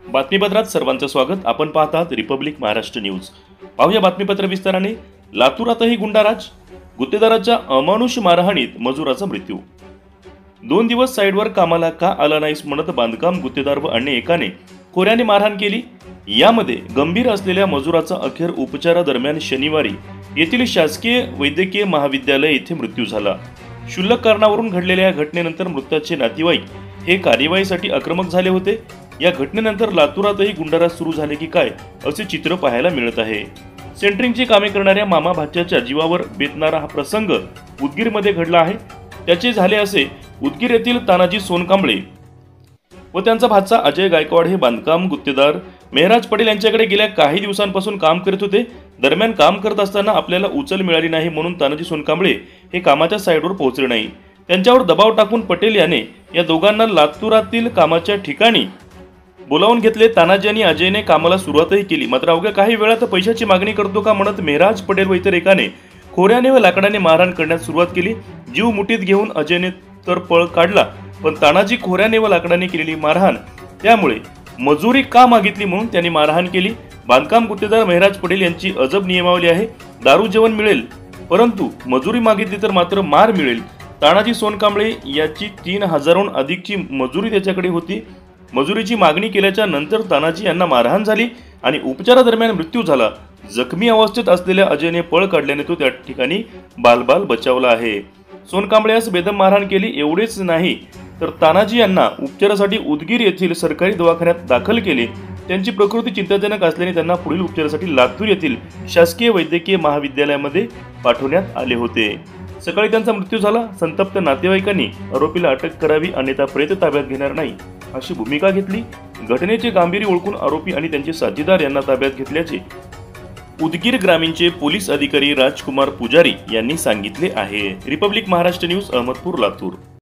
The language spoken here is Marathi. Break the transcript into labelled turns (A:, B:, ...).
A: बातमीपत्रात सर्वांचं स्वागत। आपण पाहतात रिपब्लिक महाराष्ट्र न्यूज। पाहूया बातमीपत्र विस्ताराने। लातूरातही गुंडाराज, गुत्तेदाराच्या अमानुष मारहाणीत मजुराचा मृत्यू। 2 दिवस साइडवर कामाला का आला नाहीस म्हणत बांधकाम गुत्तेदार व अन्य एकाने खोऱ्याने मारहाण केली। यामध्ये गंभीर असलेल्या मजुराचा अखेर उपचारादरम्यान शनिवारी येथील शासकीय वैद्यकीय महाविद्यालय येथे मृत्यू झाला। क्षुल्लक कारणावरून घडलेल्या या घटनेनंतर मृताचे नातेवाईक हे कार्यवाहीसाठी आक्रमक झाले होते। या घटनेनंतर लातूरातही गुंडाराज सुरू झाले की काय असे चित्र पाहायला मिळत आहे। सेंटरिंगची कामे करणाऱ्या मामा भाच्याच्या जीवावर बेतणारा हा प्रसंग उदगीरमध्ये घडला आहे। त्याचे झाले असे, उदगीर येथील तानाजी सोनकांबळे व त्यांचा भाचा अजय गायकवाड हे बांधकाम गुत्तेदार मेहराज पटेल यांच्याकडे गेल्या काही दिवसांपासून काम करत होते। दरम्यान काम करत असताना आपल्याला उचल मिळाली नाही म्हणून तानाजी सोनकांबळे हे कामाच्या साइटवर पोहोचले नाही। त्यांच्यावर दबाव टाकून पटेल याने या दोघांना लातूरातील कामाच्या ठिकाणी बोलावून घेतले। तानाजी आणि अजयने कामाला सुरुवातही केली, मात्र अवघ्या काही वेळात पैशाची मागणी करतो का म्हणत मेहराज पटेल व इतर एकाने खोऱ्याने व लाकडाने मारहाण करण्यास सुरुवात केली। जीव मुठीत घेऊन अजयने तर पळ काढला, पण तानाजी खोऱ्याने व लाकडाने केलेली मारहाण त्यामुळे मजुरी का मागितली म्हणून त्यांनी मारहाण केली। बांधकाम गुत्तेदार मेहराज पटेल यांची अजब नियमावली आहे। दारू जेवण मिळेल, परंतु मजुरी मागितली तर मात्र मार मिळेल। तानाजी सोनकांबळे याची 3000हून अधिकची मजुरी त्याच्याकडे होती। मजुरीची मागणी केल्याच्या नंतर तानाजी यांना मारहाण झाली आणि उपचारादरम्यान मृत्यू झाला। जखमी अवस्थेत असलेल्या अजयने पळ काढल्याने तो त्या ठिकाणी बालबाल बचावला आहे। सोनकांबळे यास बेदम मारहाण केली। एवढेच नाही तर तानाजी यांना उपचारासाठी उदगीर येथील सरकारी दवाखान्यात दाखल केले। त्यांची प्रकृती चिंताजनक असल्याने त्यांना पुढील उपचारासाठी लातूर येथील शासकीय वैद्यकीय महाविद्यालयामध्ये पाठवण्यात आले होते। सकाळी त्यांचा मृत्यू झाला। संतप्त नातेवाईकांनी आरोपीला अटक करावी अन्यथा प्रेत ताब्यात घेणार नाही अशी भूमिका घेतली। घटनेचे गांभीर्य ओळखून आरोपी आणि त्यांचे साथीदार यांना ताब्यात घेतल्याचे उदगीर ग्रामीणचे पोलीस अधिकारी राजकुमार पुजारी यांनी सांगितले आहे। Republic Maharashtra news, Ahmadpur, Latur.